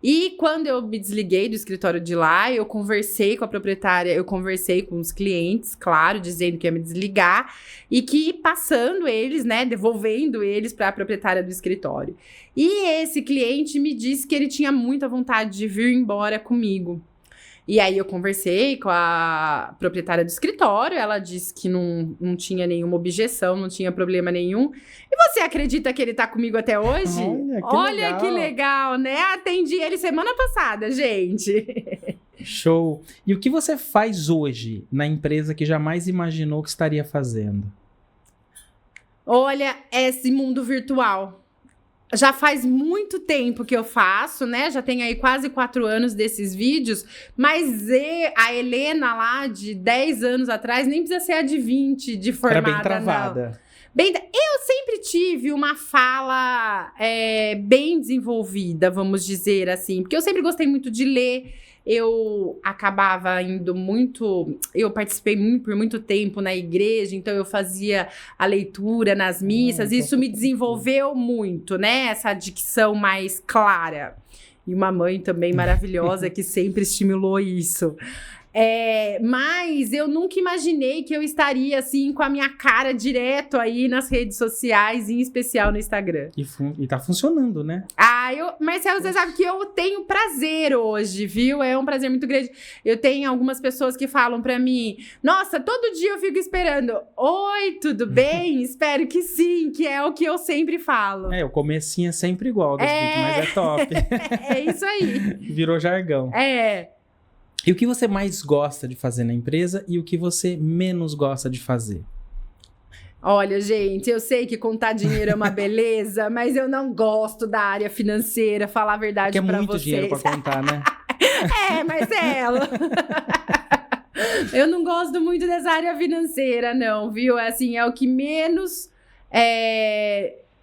E quando eu me desliguei do escritório de lá, eu conversei com a proprietária, eu conversei com os clientes, claro, dizendo que ia me desligar. E que passando eles, né, devolvendo eles para a proprietária do escritório. E esse cliente me disse que ele tinha muita vontade de vir embora comigo. E aí eu conversei com a proprietária do escritório, ela disse que não tinha nenhuma objeção, não tinha problema nenhum. E você acredita que ele tá comigo até hoje? Olha que legal, né? Atendi ele semana passada, gente. Show! E o que você faz hoje na empresa que jamais imaginou que estaria fazendo? Olha, esse mundo virtual. Já faz muito tempo que eu faço, né? Já tem aí quase 4 anos desses vídeos, mas a Helena lá de 10 anos atrás nem precisa ser a de 20 de formada, Era bem travada. Eu sempre tive uma fala bem desenvolvida, vamos dizer assim, porque eu sempre gostei muito de ler. Eu acabava indo muito... Eu participei por muito tempo na igreja, então eu fazia a leitura nas missas. Isso me desenvolveu muito, né? Essa dicção mais clara. E uma mãe também maravilhosa que sempre estimulou isso. Mas eu nunca imaginei que eu estaria assim com a minha cara direto aí nas redes sociais, em especial no Instagram. E tá funcionando, né? Marcelo, você sabe que eu tenho prazer hoje, viu? É um prazer muito grande. Eu tenho algumas pessoas que falam pra mim, nossa, todo dia eu fico esperando. Oi, tudo bem? Espero que sim, que é o que eu sempre falo. O comecinho é sempre igual dos vídeos, mas é top. É isso aí. Virou jargão. E o que você mais gosta de fazer na empresa e o que você menos gosta de fazer? Olha, gente, eu sei que contar dinheiro é uma beleza, mas eu não gosto da área financeira, falar a verdade pra vocês. Porque é muito dinheiro pra contar, né? Marcelo. Eu não gosto muito dessa área financeira, não, viu? Assim, é o que menos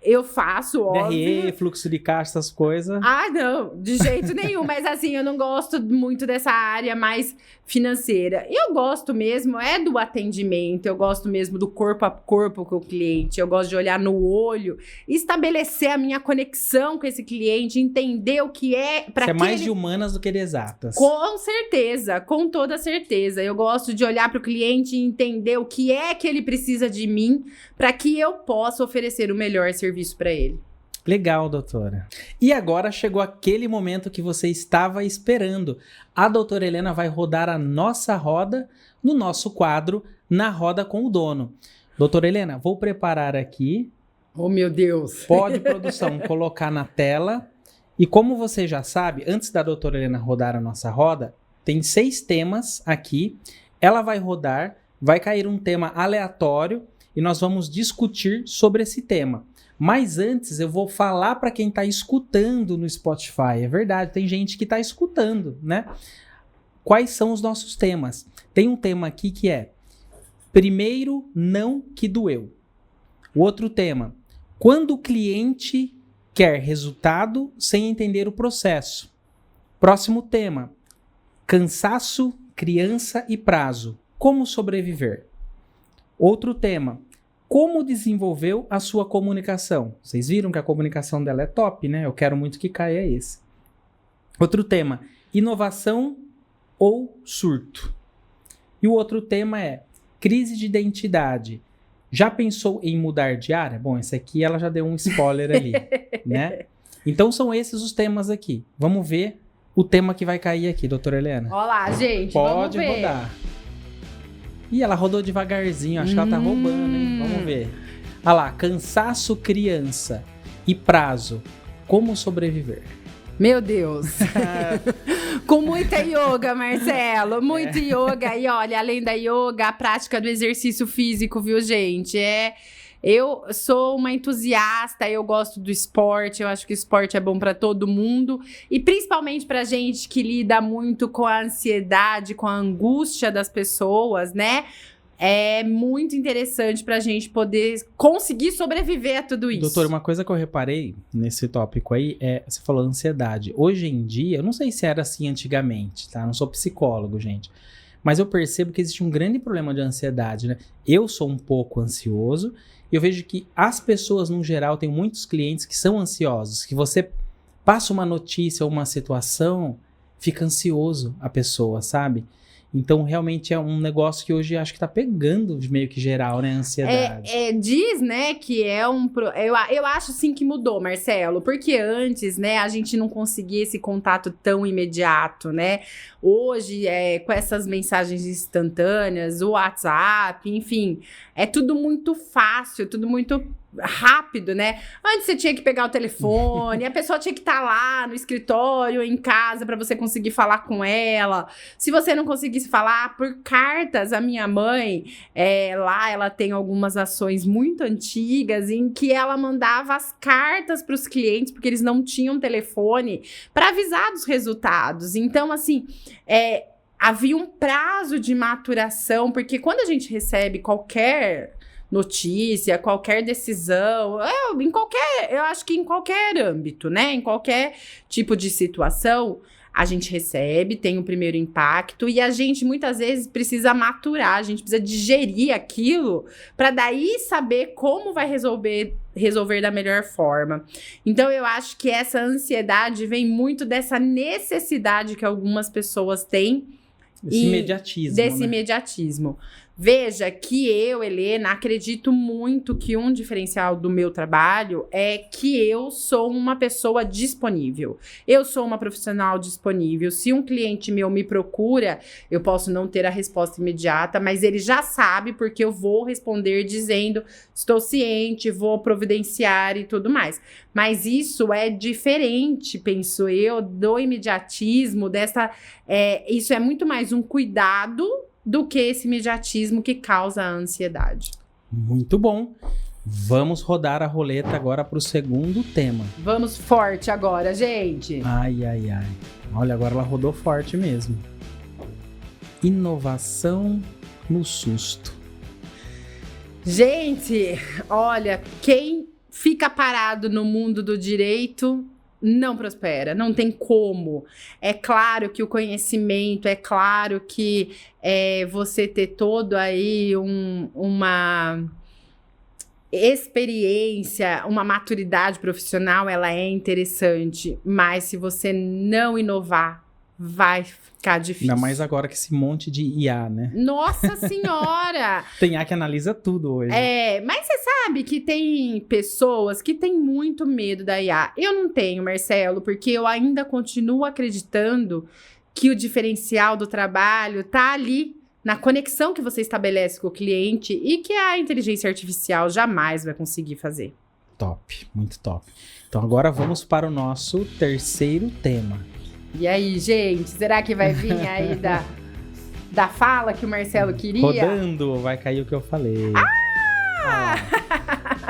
eu faço, óbvio. DRE, fluxo de caixa, essas coisas. Não, de jeito nenhum. Mas assim, eu não gosto muito dessa área mais financeira. Eu gosto mesmo do atendimento, eu gosto mesmo do corpo a corpo com o cliente, eu gosto de olhar no olho, estabelecer a minha conexão com esse cliente, entender o que é... Você é mais de humanas do que de exatas. Com certeza, com toda certeza. Eu gosto de olhar para o cliente e entender o que é que ele precisa de mim para que eu possa oferecer o melhor serviço para ele. Legal, doutora. E agora chegou aquele momento que você estava esperando. A doutora Helena vai rodar a nossa roda no nosso quadro Na Roda com o Dono. Doutora Helena, vou preparar aqui. Oh, meu Deus! Pode, produção, colocar na tela. E como você já sabe, antes da doutora Helena rodar a nossa roda, tem 6 temas aqui. Ela vai rodar, vai cair um tema aleatório e nós vamos discutir sobre esse tema. Mas antes eu vou falar para quem está escutando no Spotify. É verdade, tem gente que está escutando, né? Quais são os nossos temas? Tem um tema aqui que é primeiro não que doeu. O outro tema, quando o cliente quer resultado sem entender o processo. Próximo tema, cansaço, criança e prazo. Como sobreviver? Outro tema, como desenvolveu a sua comunicação? Vocês viram que a comunicação dela é top, né? Eu quero muito que caia esse. Outro tema, inovação ou surto? E o outro tema é crise de identidade. Já pensou em mudar de área? Bom, esse aqui ela já deu um spoiler ali, né? Então são esses os temas aqui. Vamos ver o tema que vai cair aqui, doutora Helena. Olá, gente, Pode vamos ver. rodar. Ih, ela rodou devagarzinho, acho que ela tá roubando, hein? Vamos ver. Olha lá, cansaço, criança e prazo. Como sobreviver? Meu Deus. Com muita yoga, Marcelo. Muito yoga. E olha, além da yoga, a prática do exercício físico, viu, gente? Eu sou uma entusiasta, eu gosto do esporte, eu acho que o esporte é bom para todo mundo. E principalmente pra gente que lida muito com a ansiedade, com a angústia das pessoas, né? É muito interessante pra gente poder conseguir sobreviver a tudo isso. Doutor, uma coisa que eu reparei nesse tópico aí você falou ansiedade. Hoje em dia, eu não sei se era assim antigamente, tá? Eu não sou psicólogo, gente. Mas eu percebo que existe um grande problema de ansiedade, né? Eu sou um pouco ansioso e eu vejo que as pessoas, no geral, tem muitos clientes que são ansiosos, que você passa uma notícia ou uma situação, fica ansioso a pessoa, sabe? Então, realmente é um negócio que hoje acho que tá pegando meio que geral, né? A ansiedade. Diz, né, que é um... Eu acho, sim, que mudou, Marcelo. Porque antes, né, a gente não conseguia esse contato tão imediato, né? Hoje, com essas mensagens instantâneas, o WhatsApp, enfim, é tudo muito fácil, tudo muito rápido, né? Antes você tinha que pegar o telefone, a pessoa tinha que estar lá no escritório, em casa, para você conseguir falar com ela. Se você não conseguisse falar por cartas, a minha mãe, lá ela tem algumas ações muito antigas em que ela mandava as cartas para os clientes, porque eles não tinham telefone, para avisar dos resultados. Então, assim, havia um prazo de maturação, porque quando a gente recebe qualquer notícia, qualquer decisão, eu acho que em qualquer âmbito, né? Em qualquer tipo de situação, a gente recebe, tem um primeiro impacto e a gente muitas vezes precisa maturar, a gente precisa digerir aquilo para daí saber como vai resolver da melhor forma. Então eu acho que essa ansiedade vem muito dessa necessidade que algumas pessoas têm Esse imediatismo, desse né? imediatismo. Veja que eu, Helena, acredito muito que um diferencial do meu trabalho é que eu sou uma pessoa disponível. Eu sou uma profissional disponível. Se um cliente meu me procura, eu posso não ter a resposta imediata, mas ele já sabe porque eu vou responder dizendo estou ciente, vou providenciar e tudo mais. Mas isso é diferente, penso eu, do imediatismo, isso é muito mais um cuidado do que esse imediatismo que causa a ansiedade. Muito bom. Vamos rodar a roleta agora para o segundo tema. Vamos forte agora, gente. Ai, ai, ai. Olha, agora ela rodou forte mesmo. Inovação no susto. Gente, olha, quem fica parado no mundo do direito não prospera, não tem como. É claro que o conhecimento, é claro que você ter todo aí uma experiência, uma maturidade profissional, ela é interessante, mas se você não inovar, vai ficar difícil. Ainda mais agora que esse monte de IA, né? Nossa Senhora! Tem IA que analisa tudo hoje. Mas você sabe que tem pessoas que têm muito medo da IA. Eu não tenho, Marcelo, porque eu ainda continuo acreditando que o diferencial do trabalho tá ali, na conexão que você estabelece com o cliente e que a inteligência artificial jamais vai conseguir fazer. Top, muito top. Então agora vamos para o nosso terceiro tema. E aí, gente, será que vai vir aí da fala que o Marcelo queria? Rodando, vai cair o que eu falei.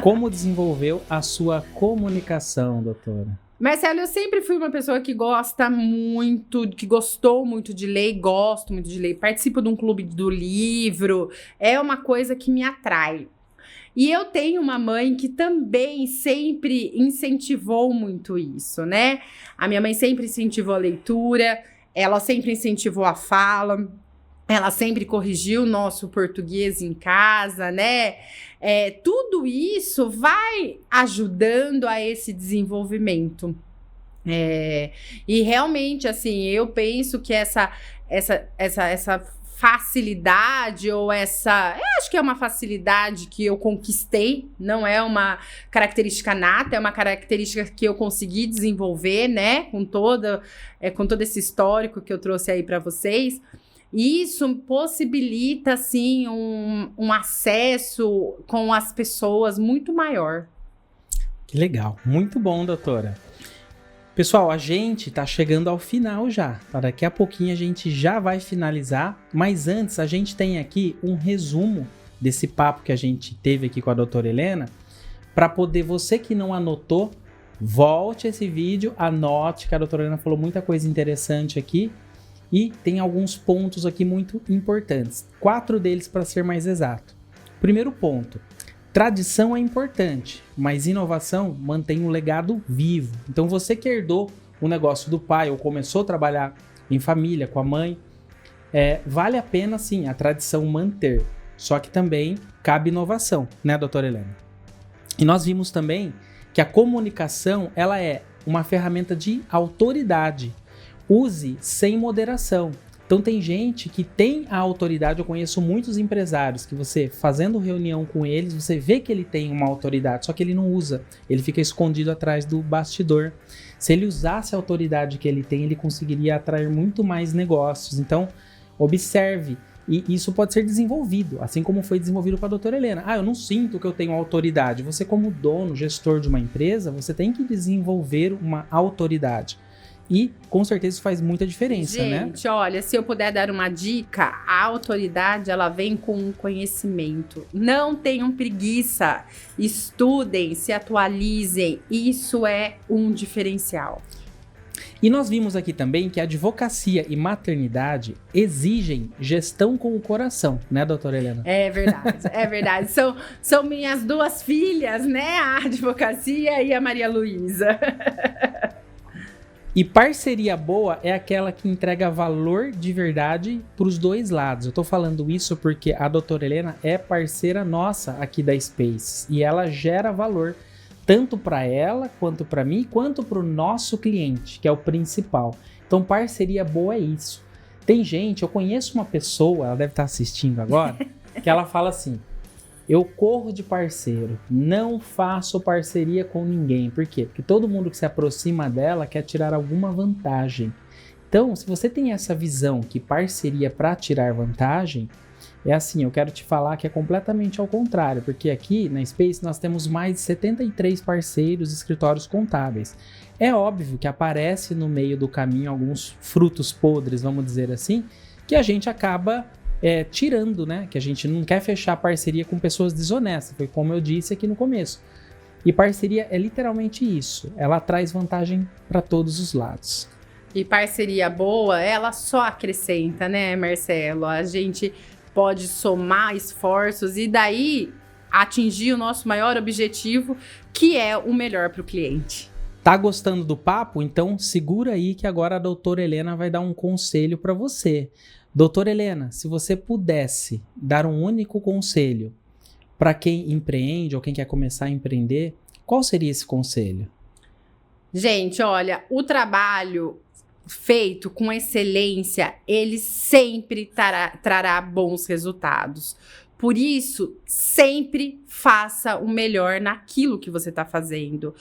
Como desenvolveu a sua comunicação, doutora? Marcelo, eu sempre fui uma pessoa que gosta muito, que gostou muito de ler, gosto muito de ler, participo de um clube do livro, é uma coisa que me atrai. E eu tenho uma mãe que também sempre incentivou muito isso, né? A minha mãe sempre incentivou a leitura, ela sempre incentivou a fala, ela sempre corrigiu o nosso português em casa, né? Tudo isso vai ajudando a esse desenvolvimento. E realmente, assim, eu penso que essa facilidade ou eu acho que é uma facilidade que eu conquistei, não é uma característica nata, é uma característica que eu consegui desenvolver, né, com todo esse histórico que eu trouxe aí para vocês. E isso possibilita, assim, um acesso com as pessoas muito maior. Que legal, muito bom, doutora. Pessoal, a gente tá chegando ao final já, tá? Daqui a pouquinho a gente já vai finalizar, mas antes a gente tem aqui um resumo desse papo que a gente teve aqui com a doutora Helena, para poder, você que não anotou, volte esse vídeo, anote, que a doutora Helena falou muita coisa interessante aqui, e tem alguns pontos aqui muito importantes, 4 deles para ser mais exato. Primeiro ponto: tradição é importante, mas inovação mantém um legado vivo. Então você que herdou o negócio do pai ou começou a trabalhar em família com a mãe, vale a pena sim a tradição manter, só que também cabe inovação, né, doutora Helena? E nós vimos também que a comunicação, ela é uma ferramenta de autoridade. Use sem moderação. Então tem gente que tem a autoridade, eu conheço muitos empresários que você, fazendo reunião com eles, você vê que ele tem uma autoridade, só que ele não usa, ele fica escondido atrás do bastidor. Se ele usasse a autoridade que ele tem, ele conseguiria atrair muito mais negócios. Então, observe, e isso pode ser desenvolvido, assim como foi desenvolvido para a doutora Helena. Eu não sinto que eu tenho autoridade. Você, como dono, gestor de uma empresa, você tem que desenvolver uma autoridade. E, com certeza, isso faz muita diferença, né? Gente, olha, se eu puder dar uma dica, a autoridade, ela vem com um conhecimento. Não tenham preguiça, estudem, se atualizem, isso é um diferencial. E nós vimos aqui também que a advocacia e maternidade exigem gestão com o coração, né, doutora Helena? É verdade, é verdade. São minhas 2 filhas, né? A advocacia e a Maria Luísa. E parceria boa é aquela que entrega valor de verdade para os 2 lados. Eu tô falando isso porque a doutora Helena é parceira nossa aqui da Space e ela gera valor tanto para ela, quanto para mim, quanto para o nosso cliente, que é o principal. Então parceria boa é isso. Tem gente, eu conheço uma pessoa, ela deve estar assistindo agora, que ela fala assim: eu corro de parceiro, não faço parceria com ninguém. Por quê? Porque todo mundo que se aproxima dela quer tirar alguma vantagem. Então, se você tem essa visão que parceria para tirar vantagem, é assim, eu quero te falar que é completamente ao contrário, porque aqui na Space nós temos mais de 73 parceiros e escritórios contábeis. É óbvio que aparece no meio do caminho alguns frutos podres, vamos dizer assim, que a gente acaba tirando, né? Que a gente não quer fechar parceria com pessoas desonestas, foi como eu disse aqui no começo. E parceria é literalmente isso, ela traz vantagem para todos os lados. E parceria boa, ela só acrescenta, né, Marcelo? A gente pode somar esforços e daí atingir o nosso maior objetivo, que é o melhor para o cliente. Tá gostando do papo? Então segura aí que agora a doutora Helena vai dar um conselho para você. Doutora Helena, se você pudesse dar um único conselho para quem empreende ou quem quer começar a empreender, qual seria esse conselho? Gente, olha, o trabalho feito com excelência, ele sempre trará bons resultados. Por isso, sempre faça o melhor naquilo que você está fazendo.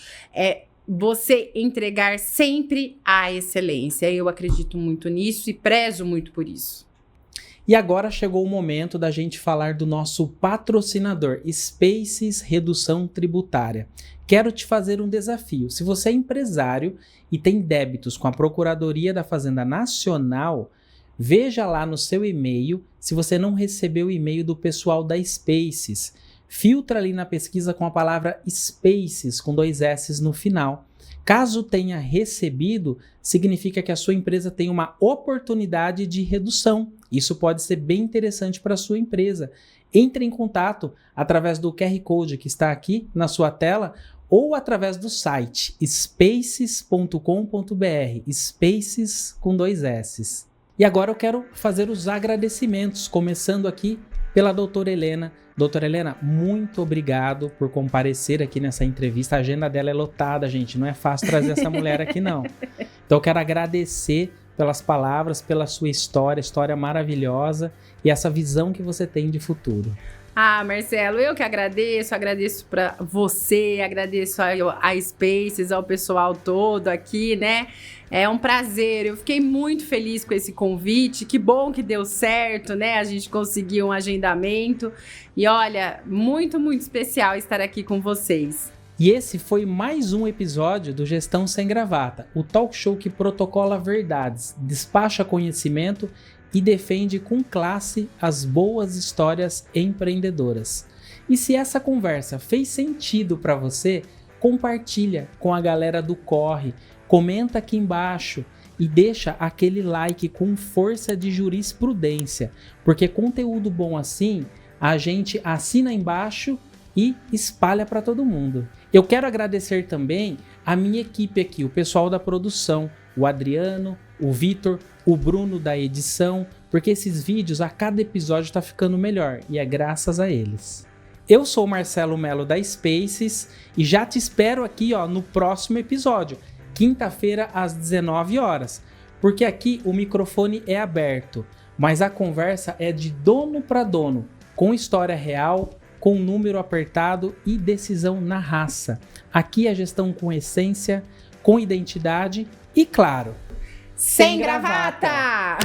Você entregar sempre a excelência. Eu acredito muito nisso e prezo muito por isso. E agora chegou o momento da gente falar do nosso patrocinador, Spaces Redução Tributária. Quero te fazer um desafio. Se você é empresário e tem débitos com a Procuradoria da Fazenda Nacional, veja lá no seu e-mail se você não recebeu o e-mail do pessoal da Spaces. Filtra ali na pesquisa com a palavra Spaces, com 2 S's no final. Caso tenha recebido, significa que a sua empresa tem uma oportunidade de redução. Isso pode ser bem interessante para a sua empresa. Entre em contato através do QR Code que está aqui na sua tela ou através do site spaces.com.br, Spaces com 2 S's. E agora eu quero fazer os agradecimentos, começando aqui pela doutora Helena. Doutora Helena, muito obrigado por comparecer aqui nessa entrevista. A agenda dela é lotada, gente. Não é fácil trazer essa mulher aqui, não. Então eu quero agradecer pelas palavras, pela sua história maravilhosa e essa visão que você tem de futuro. Ah, Marcelo, eu que agradeço para você, agradeço a Spaces, ao pessoal todo aqui, né? É um prazer, eu fiquei muito feliz com esse convite, que bom que deu certo, né? A gente conseguiu um agendamento e olha, muito, muito especial estar aqui com vocês. E esse foi mais um episódio do Gestão Sem Gravata, o talk show que protocola verdades, despacha conhecimento e defende com classe as boas histórias empreendedoras. E se essa conversa fez sentido para você, compartilha com a galera do Corre, comenta aqui embaixo e deixa aquele like com força de jurisprudência, porque conteúdo bom assim, a gente assina embaixo e espalha para todo mundo. Eu quero agradecer também a minha equipe aqui, o pessoal da produção, o Adriano, o Vitor, o Bruno da edição, porque esses vídeos a cada episódio está ficando melhor e é graças a eles. Eu sou o Marcelo Mello da Spaces e já te espero aqui no próximo episódio, quinta-feira às 19 horas, porque aqui o microfone é aberto, mas a conversa é de dono para dono, com história real, com número apertado e decisão na raça. Aqui é gestão com essência, com identidade e, claro, sem gravata!